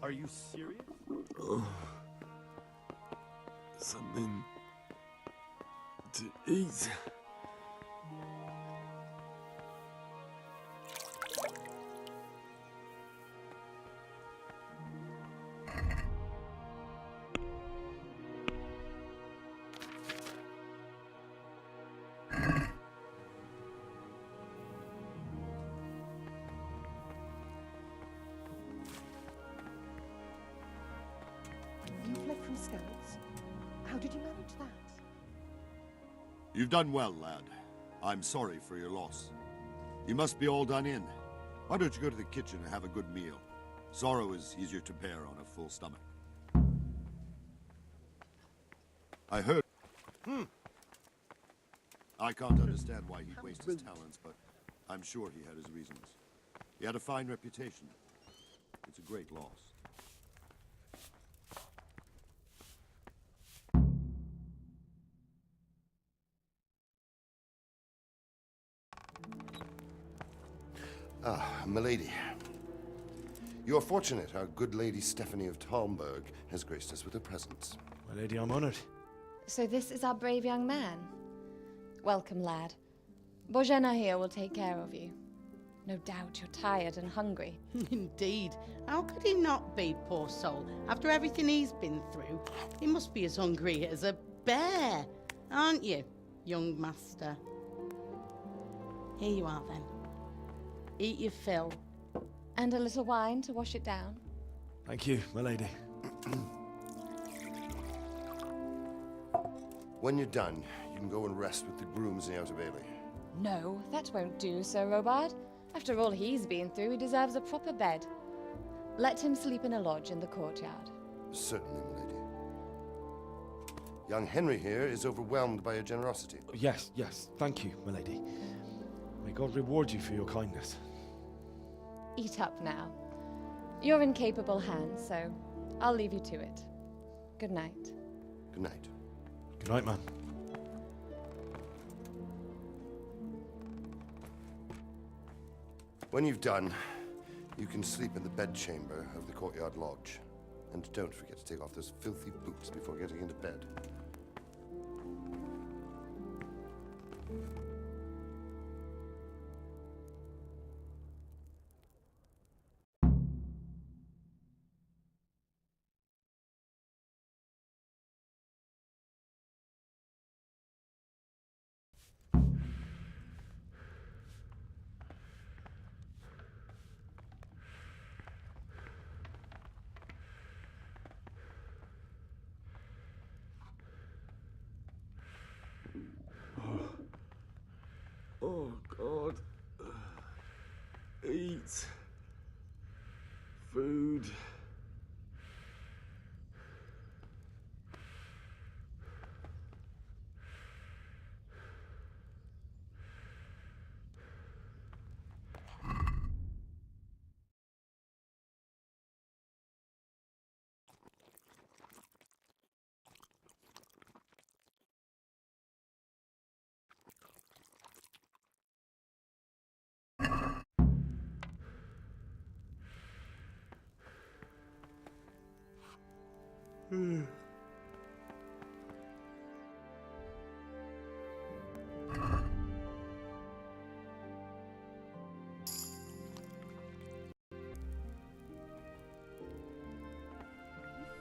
Are you serious? Oh, something to eat. You fled from scouts? How did you manage that? You've done well, lad. I'm sorry for your loss. You must be all done in. Why don't you go to the kitchen and have a good meal? Sorrow is easier to bear on a full stomach. I heard... I can't understand why he'd waste his talents, but I'm sure he had his reasons. He had a fine reputation. It's a great loss. Ah, milady. You are fortunate our good lady Stephanie of Talmberg has graced us with her presence. My lady, I'm honored. So this is our brave young man. Welcome, lad. Bojena here will take care of you. No doubt you're tired and hungry. Indeed. How could he not be, poor soul? After everything he's been through, he must be as hungry as a bear, aren't you, young master? Here you are, then. Eat your fill. And a little wine to wash it down. Thank you, my lady. When you're done, you can go and rest with the grooms in the Outer Bailey. No, that won't do, Sir Robard. After all he's been through, he deserves a proper bed. Let him sleep in a lodge in the courtyard. Certainly, milady. Young Henry here is overwhelmed by your generosity. Yes, yes, thank you, my lady. May God reward you for your kindness. Eat up now. You're in capable hands, so I'll leave you to it. Good night. Good night. Good night, man. When you've done, you can sleep in the bedchamber of the courtyard lodge. And don't forget to take off those filthy boots before getting into bed. Oh, God. Eat. Food.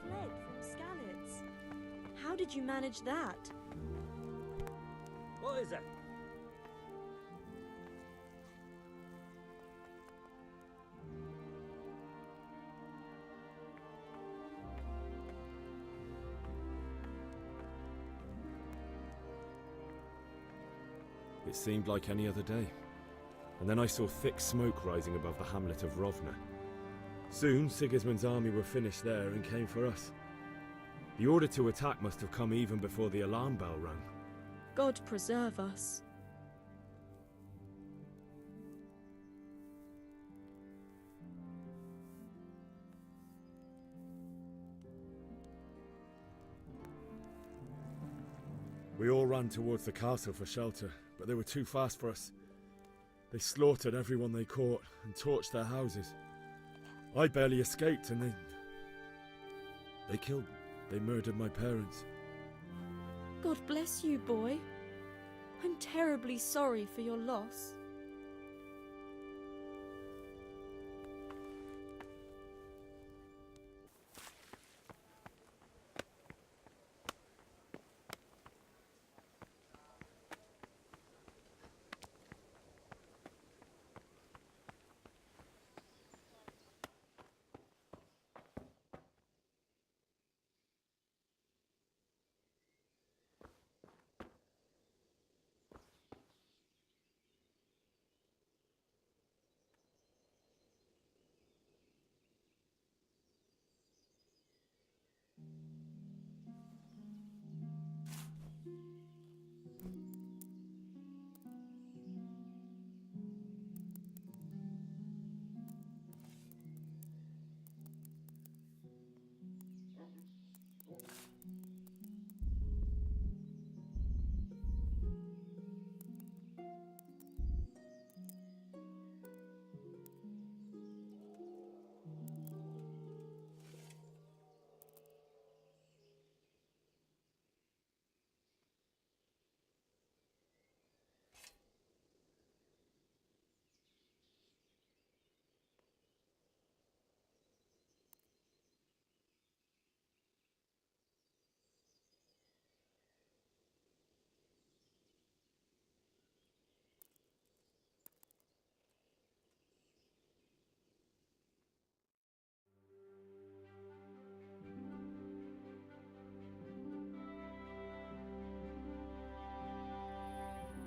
Fled from Skalitz. How did you manage that? What is it? It seemed like any other day. And then I saw thick smoke rising above the hamlet of Rovna. Soon, Sigismund's army were finished there and came for us. The order to attack must have come even before the alarm bell rang. God preserve us. We all ran towards the castle for shelter, but they were too fast for us. They slaughtered everyone they caught and torched their houses. I barely escaped, and They murdered my parents. God bless you, boy. I'm terribly sorry for your loss.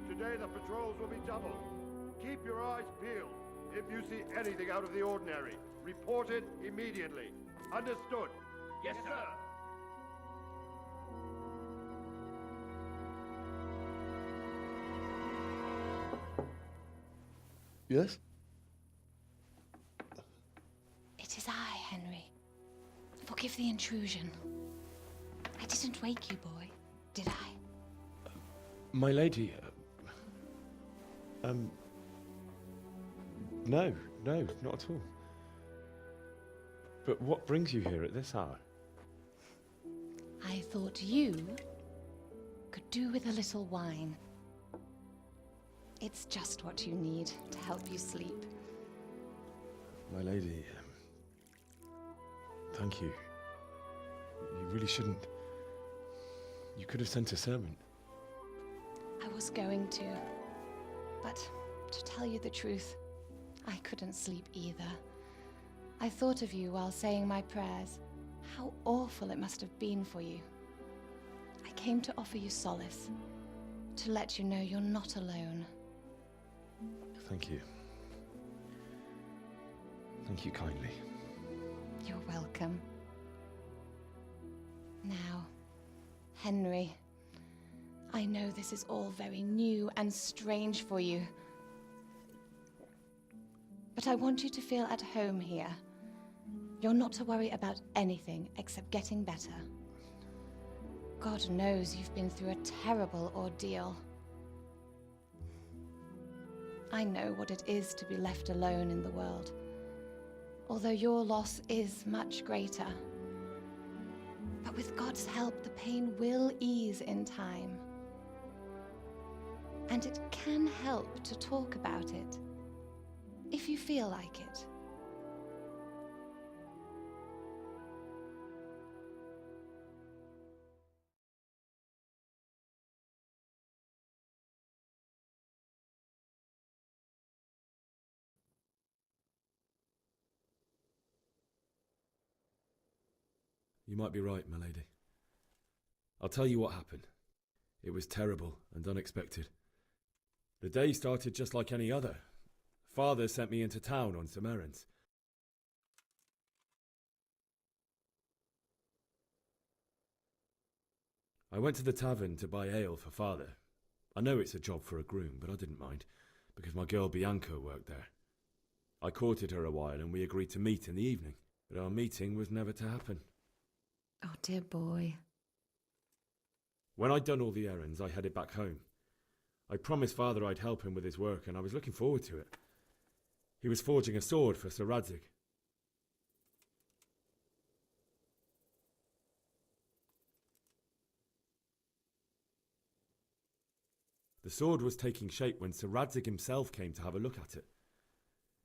Today the patrols will be doubled. Keep your eyes peeled. If you see anything out of the ordinary, report it immediately. Understood? Yes, sir. Yes? It is I, Henry. Forgive the intrusion. I didn't wake you, boy, did I? My lady, no, not at all. But what brings you here at this hour? I thought you could do with a little wine. It's just what you need to help you sleep. My lady, thank you. You really shouldn't. You could have sent a servant. I was going to, but to tell you the truth, I couldn't sleep either. I thought of you while saying my prayers. How awful it must have been for you. I came to offer you solace, to let you know you're not alone. Thank you. Thank you kindly. You're welcome. Now, Henry, I know this is all very new and strange for you, but I want you to feel at home here. You're not to worry about anything except getting better. God knows you've been through a terrible ordeal. I know what it is to be left alone in the world, although your loss is much greater. But with God's help, the pain will ease in time. And it can help to talk about it, if you feel like it. You might be right, my lady. I'll tell you what happened. It was terrible and unexpected. The day started just like any other. Father sent me into town on some errands. I went to the tavern to buy ale for Father. I know it's a job for a groom, but I didn't mind, because my girl Bianca worked there. I courted her a while and we agreed to meet in the evening, but our meeting was never to happen. Oh, dear boy. When I'd done all the errands, I headed back home. I promised Father I'd help him with his work, and I was looking forward to it. He was forging a sword for Sir Radzig. The sword was taking shape when Sir Radzig himself came to have a look at it.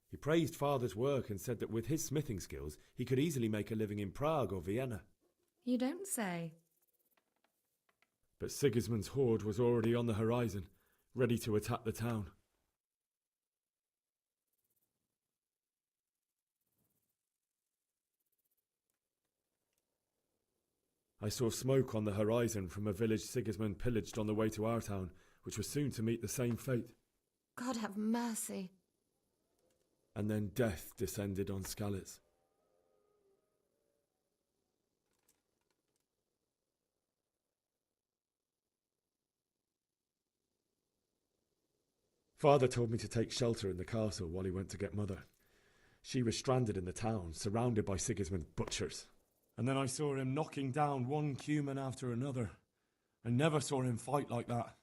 He praised Father's work and said that with his smithing skills, he could easily make a living in Prague or Vienna. You don't say. But Sigismund's horde was already on the horizon, ready to attack the town. I saw smoke on the horizon from a village Sigismund pillaged on the way to our town, which was soon to meet the same fate. God have mercy. And then death descended on Skalitz. Father told me to take shelter in the castle while he went to get Mother. She was stranded in the town, surrounded by Sigismund's butchers. And then I saw him knocking down one human after another. I never saw him fight like that.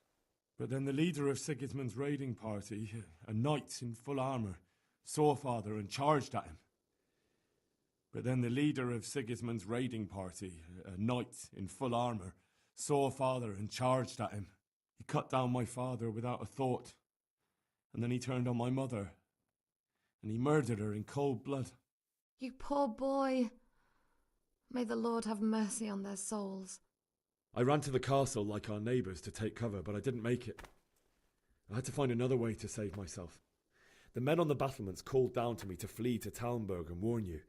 But then the leader of Sigismund's raiding party, a knight in full armour, saw Father and charged at him. But then the leader of Sigismund's raiding party, a knight in full armour, saw Father and charged at him. He cut down my father without a thought. And then he turned on my mother. And he murdered her in cold blood. You poor boy. May the Lord have mercy on their souls. I ran to the castle like our neighbours to take cover, but I didn't make it. I had to find another way to save myself. The men on the battlements called down to me to flee to Talmberg and warn you.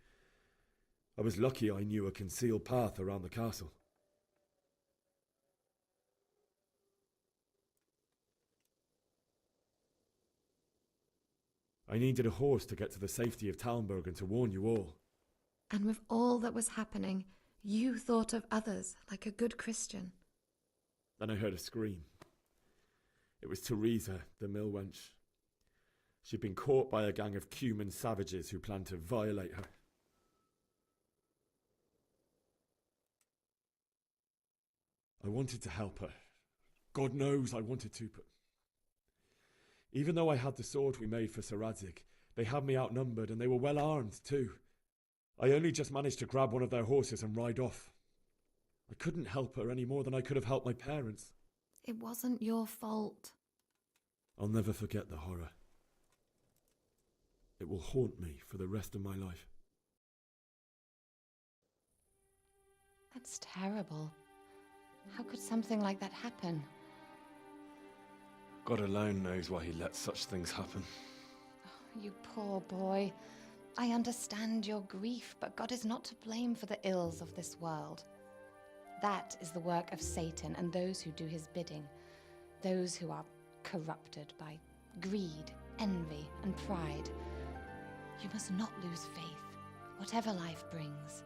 I was lucky I knew a concealed path around the castle. I needed a horse to get to the safety of Talmberg and to warn you all. And with all that was happening, you thought of others like a good Christian. Then I heard a scream. It was Teresa, the mill wench. She'd been caught by a gang of Cuman savages who planned to violate her. I wanted to help her. God knows I wanted to, but even though I had the sword we made for Sir Radzig, they had me outnumbered and they were well armed too. I only just managed to grab one of their horses and ride off. I couldn't help her any more than I could have helped my parents. It wasn't your fault. I'll never forget the horror. It will haunt me for the rest of my life. That's terrible. How could something like that happen? God alone knows why he lets such things happen. Oh, you poor boy. I understand your grief, but God is not to blame for the ills of this world. That is the work of Satan and those who do his bidding, those who are corrupted by greed, envy, and pride. You must not lose faith, whatever life brings.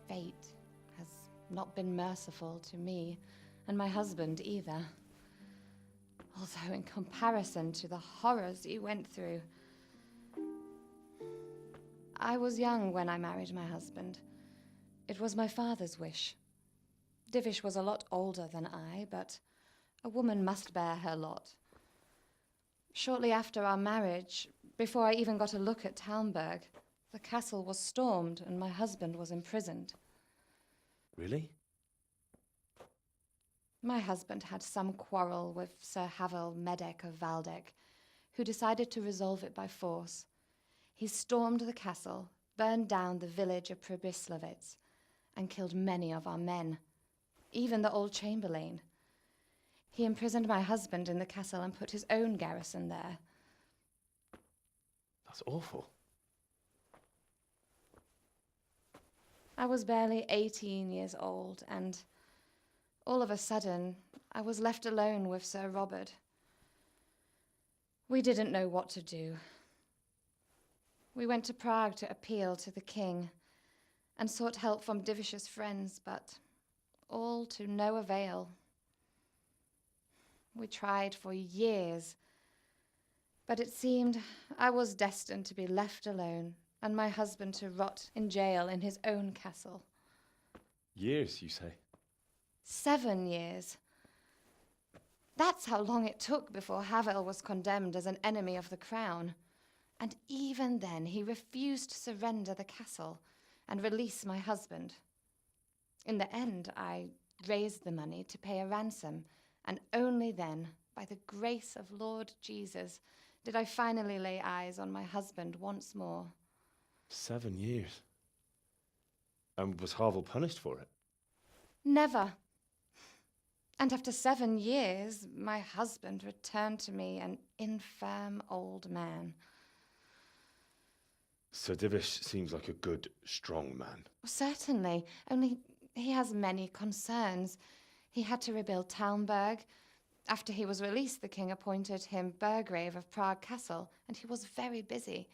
Fate has not been merciful to me, and my husband either. Although in comparison to the horrors you went through. I was young when I married my husband. It was my father's wish. Divish was a lot older than I, but a woman must bear her lot. Shortly after our marriage, before I even got a look at Talmberg, the castle was stormed and my husband was imprisoned. Really? My husband had some quarrel with Sir Havel Medek of Valdek, who decided to resolve it by force. He stormed the castle, burned down the village of Pribyslavitz, and killed many of our men, even the old chamberlain. He imprisoned my husband in the castle and put his own garrison there. That's awful. I was barely 18 years old, and all of a sudden, I was left alone with Sir Robert. We didn't know what to do. We went to Prague to appeal to the king and sought help from Divish's friends, but all to no avail. We tried for years, but it seemed I was destined to be left alone and my husband to rot in jail in his own castle. Years, you say? 7 years. That's how long it took before Havel was condemned as an enemy of the crown. And even then he refused to surrender the castle and release my husband. In the end, I raised the money to pay a ransom, and only then, by the grace of Lord Jesus, did I finally lay eyes on my husband once more. 7 years. And was Harville punished for it? Never. And after 7 years, my husband returned to me an infirm old man. Sir Divish seems like a good, strong man. Certainly, only he has many concerns. He had to rebuild Talmberg. After he was released, the king appointed him Burgrave of Prague Castle, and he was very busy.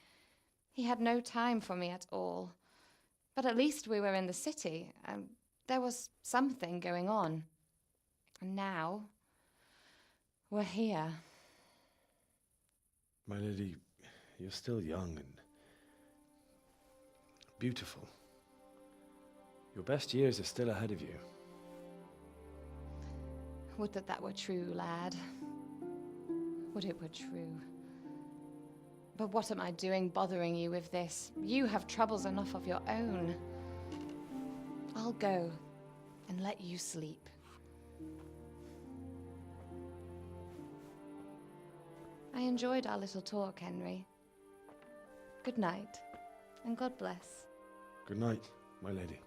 He had no time for me at all. But at least we were in the city, and there was something going on. And now, we're here. My lady, you're still young and beautiful. Your best years are still ahead of you. Would that that were true, lad. Would it were true. But what am I doing bothering you with this? You have troubles enough of your own. I'll go and let you sleep. I enjoyed our little talk, Henry. Good night, and God bless. Good night, my lady.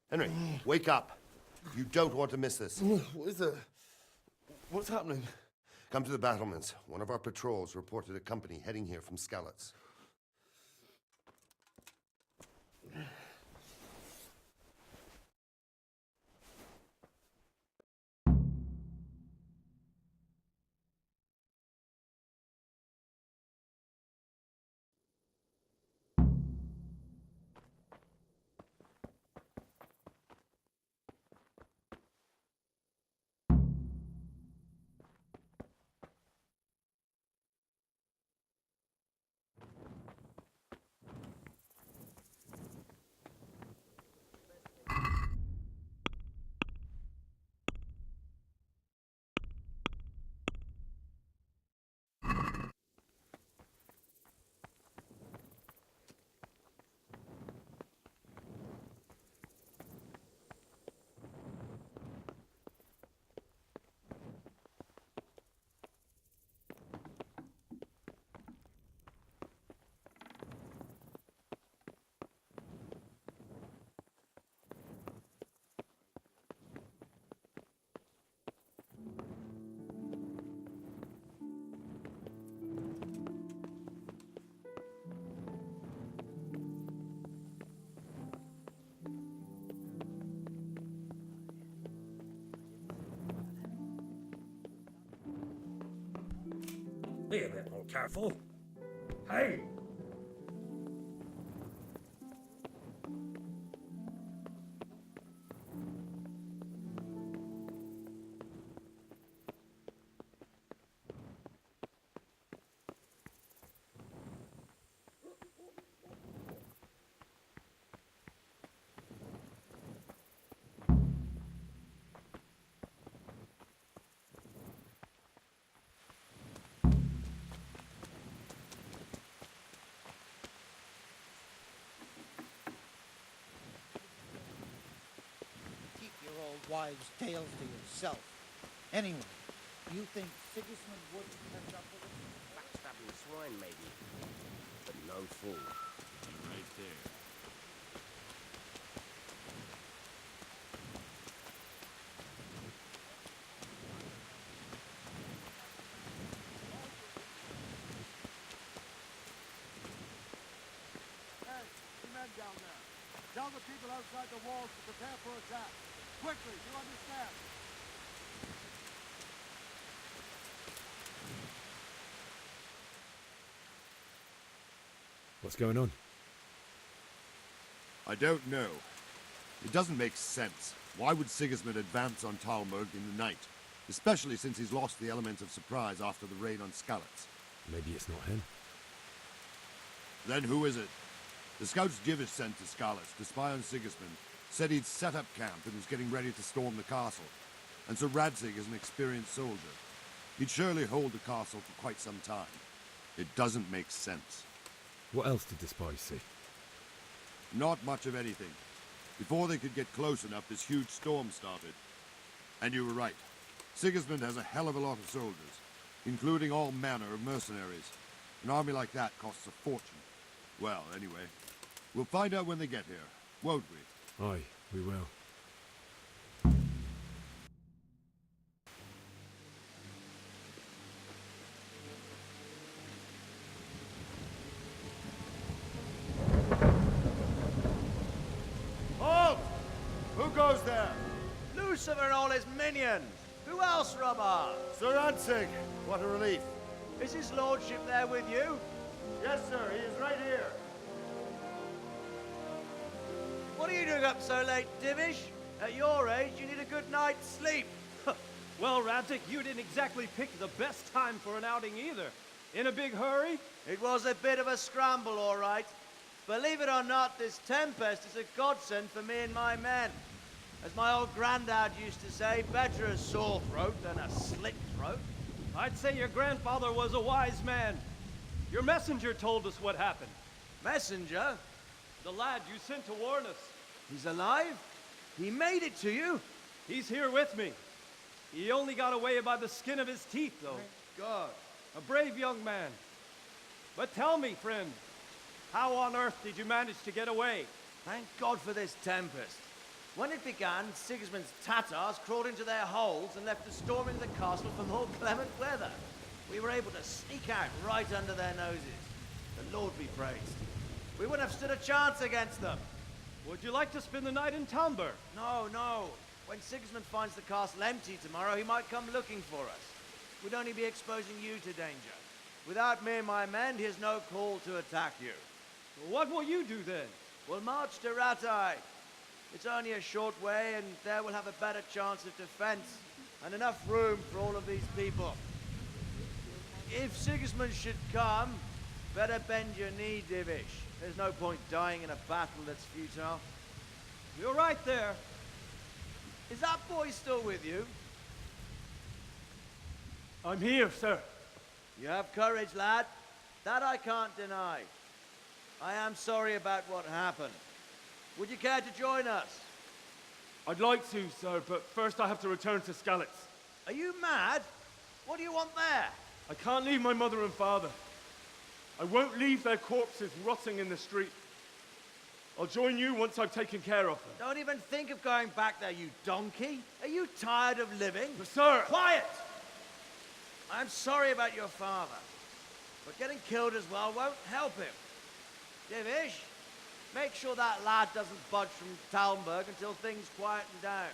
Henry, wake up. You don't want to miss this. What is it? What's happening? Come to the battlements. One of our patrols reported a company heading here from Skalitz. Be a bit more careful. Hey! Keep your old wives' tales to yourself. Anyway, You think Sigismund would catch up with us? Backstabbing swine, maybe. But no fool. You're right there. Hey, you men down there. Tell the people outside the walls to prepare for attack. Quickly, do you understand? What's going on? I don't know. It doesn't make sense. Why would Sigismund advance on Talmberg in the night? Especially since he's lost the element of surprise after the raid on Skalitz. Maybe it's not him. Then who is it? The scouts Jivish sent to Skalitz to spy on Sigismund said he'd set up camp and was getting ready to storm the castle. And Sir Radzig is an experienced soldier. He'd surely hold the castle for quite some time. It doesn't make sense. What else did the spies see? Not much of anything. Before they could get close enough, this huge storm started. And you were right. Sigismund has a hell of a lot of soldiers, including all manner of mercenaries. An army like that costs a fortune. Well, anyway, we'll find out when they get here, won't we? Aye, we will. Halt! Who goes there? Lucifer and all his minions! Who else, Robber? Sir Ansig! What a relief. Is his lordship there with you? Yes, sir. He is right here. What are you doing up so late, Divish? At your age, you need a good night's sleep. Well, Radzig, you didn't exactly pick the best time for an outing either. In a big hurry? It was a bit of a scramble, all right. Believe it or not, this tempest is a godsend for me and my men. As my old granddad used to say, better a sore throat than a slit throat. I'd say your grandfather was a wise man. Your messenger told us what happened. Messenger? The lad you sent to warn us. He's alive? He made it to you? He's here with me. He only got away by the skin of his teeth, though. Thank God. A brave young man. But tell me, friend, how on earth did you manage to get away? Thank God for this tempest. When it began, Sigismund's Tatars crawled into their holes and left us storming the castle for more clement weather. We were able to sneak out right under their noses. The Lord be praised. We wouldn't have stood a chance against them. Would you like to spend the night in Talmberg? No, no. When Sigismund finds the castle empty tomorrow, he might come looking for us. We'd only be exposing you to danger. Without me and my men, he has no call to attack you. What will you do then? We'll march to Ratai. It's only a short way, and there we'll have a better chance of defense and enough room for all of these people. If Sigismund should come, better bend your knee, Divish. There's no point dying in a battle that's futile. You're right there. Is that boy still with you? I'm here, sir. You have courage, lad. That I can't deny. I am sorry about what happened. Would you care to join us? I'd like to, sir, but first I have to return to Skalitz. Are you mad? What do you want there? I can't leave my mother and father. I won't leave their corpses rotting in the street. I'll join you once I've taken care of them. Don't even think of going back there, you donkey. Are you tired of living? But sir! Quiet! I'm sorry about your father, but getting killed as well won't help him. Divish, make sure that lad doesn't budge from Talmberg until things quieten down.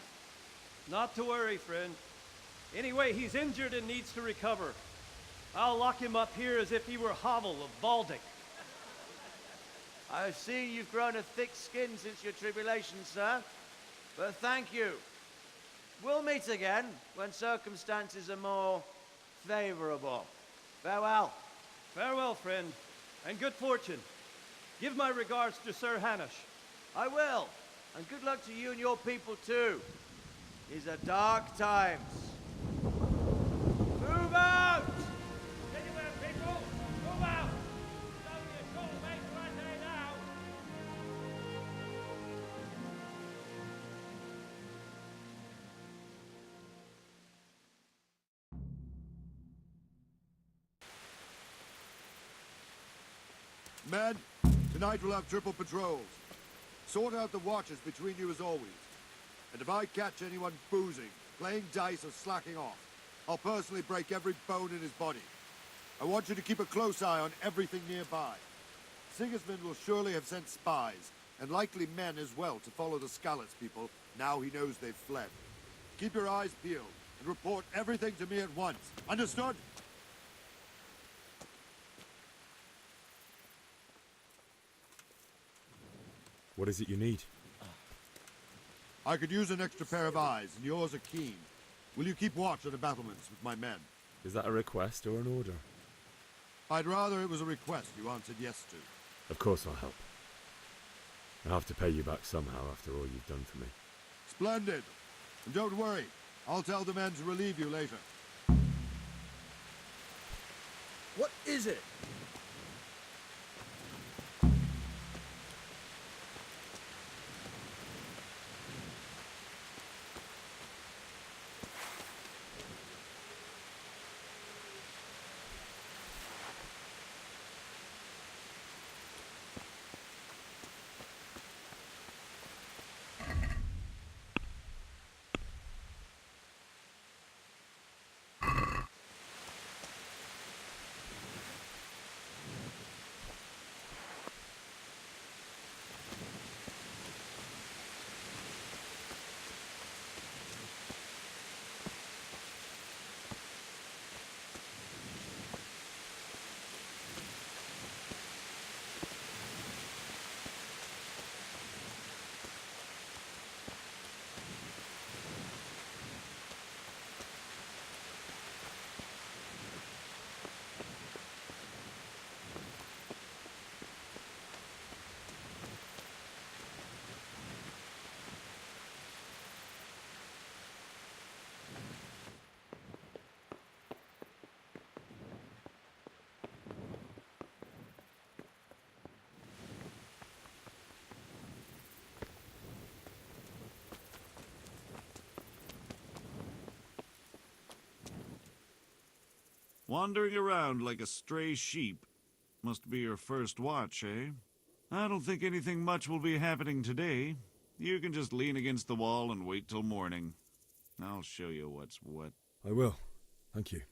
Not to worry, friend. Anyway, he's injured and needs to recover. I'll lock him up here as if he were Havel of Baldic. I've seen you've grown a thick skin since your tribulation, sir. But thank you. We'll meet again when circumstances are more favorable. Farewell. Farewell, friend, and good fortune. Give my regards to Sir Hanush. I will. And good luck to you and your people, too. These are dark times. Move out! Anywhere, people! Move out! It's only a short way to Rattay now! Men, tonight we'll have triple patrols. Sort out the watches between you as always. And if I catch anyone boozing, playing dice or slacking off, I'll personally break every bone in his body. I want you to keep a close eye on everything nearby. Sigismund will surely have sent spies, and likely men as well, to follow the Skalitz people, now he knows they've fled. Keep your eyes peeled, and report everything to me at once. Understood? What is it you need? I could use an extra pair of eyes, and yours are keen. Will you keep watch on the battlements with my men? Is that a request or an order? I'd rather it was a request you answered yes to. Of course I'll help. I have to pay you back somehow after all you've done for me. Splendid. And don't worry, I'll tell the men to relieve you later. What is it? Wandering around like a stray sheep. Must be your first watch, eh? I don't think anything much will be happening today. You can just lean against the wall and wait till morning. I'll show you what's what. I will. Thank you.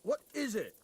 What is it?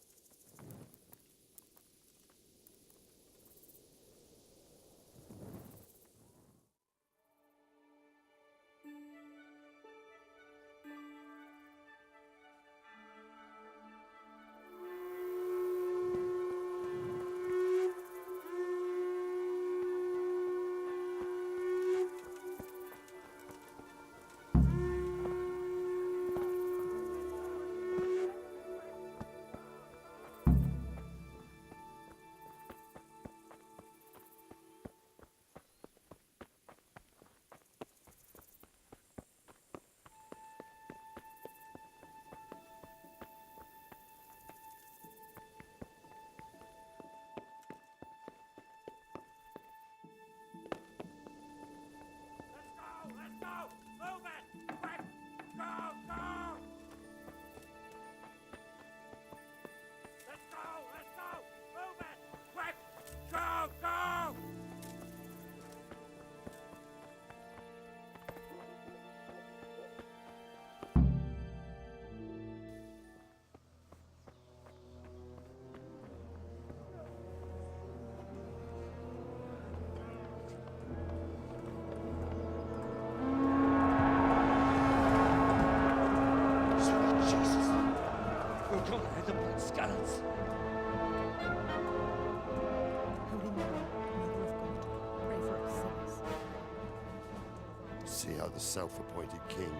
See how the self-appointed king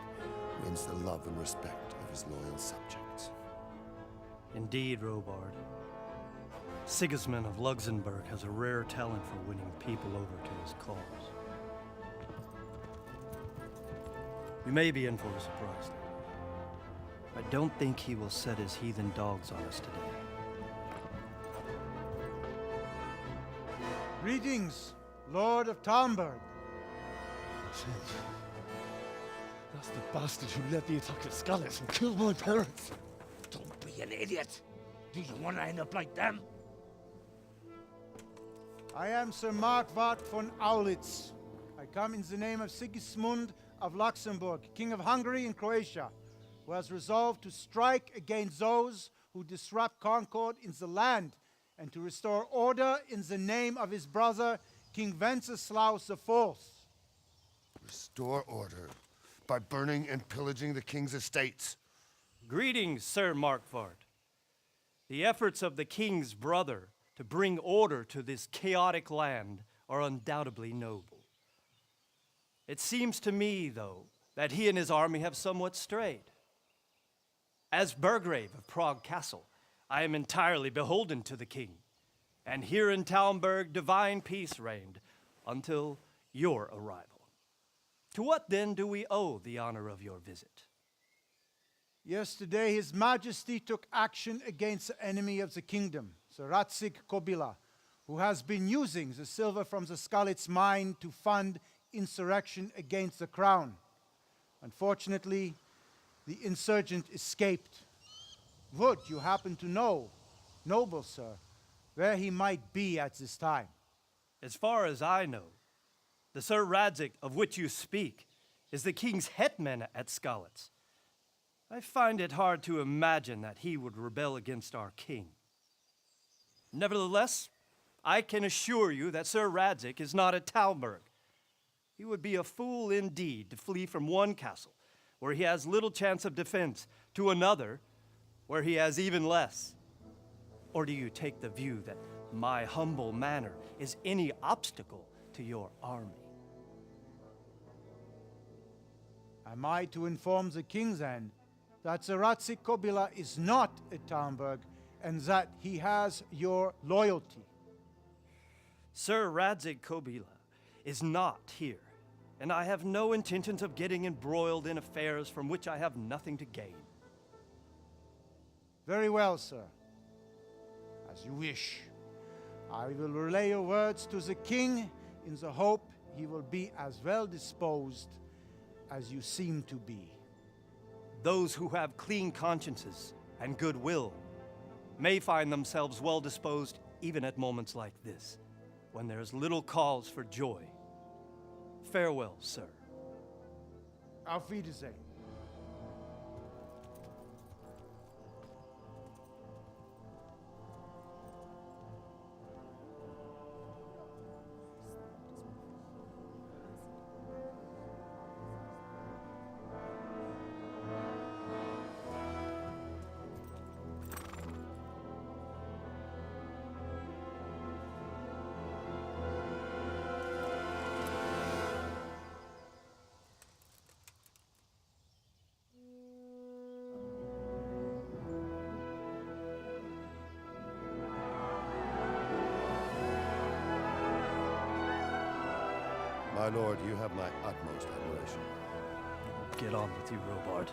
wins the love and respect of his loyal subjects. Indeed, Robard. Sigismund of Luxembourg has a rare talent for winning people over to his cause. We may be in for a surprise, though. I don't think he will set his heathen dogs on us today. Greetings, Lord of Talmberg. That's the bastard who led the attack at Scarlet and killed my parents. Don't be an idiot. Do you want to end up like them? I am Sir Markwart von Aulitz. I come in the name of Sigismund of Luxembourg, King of Hungary and Croatia, who has resolved to strike against those who disrupt concord in the land and to restore order in the name of his brother, King Wenceslaus IV. Restore order by burning and pillaging the king's estates. Greetings, Sir Markwart. The efforts of the king's brother to bring order to this chaotic land are undoubtedly noble. It seems to me, though, that he and his army have somewhat strayed. As Burgrave of Prague Castle, I am entirely beholden to the king, and here in Talmberg divine peace reigned until your arrival. To what then do we owe the honor of your visit? Yesterday, His Majesty took action against the enemy of the kingdom, Sir Ratzik Kobila, who has been using the silver from the Skalitz mine to fund insurrection against the crown. Unfortunately, the insurgent escaped. Would you happen to know, noble sir, where he might be at this time? As far as I know, the Sir Radzik of which you speak is the king's hetman at Skalitz. I find it hard to imagine that he would rebel against our king. Nevertheless, I can assure you that Sir Radzik is not at Talmberg. He would be a fool indeed to flee from one castle, where he has little chance of defense, to another, where he has even less. Or do you take the view that my humble manner is any obstacle to your army? Am I to inform the king then that Sir Ratzik Kobila is not at Talmberg and that he has your loyalty? Sir Radzik Kobila is not here, and I have no intentions of getting embroiled in affairs from which I have nothing to gain. Very well, sir. As you wish. I will relay your words to the king in the hope he will be as well disposed as you seem to be. Those who have clean consciences and goodwill may find themselves well disposed even at moments like this, when there is little cause for joy. Farewell, sir. Auf Wiedersehen. My lord, you have my utmost admiration. Get on with you, Robard.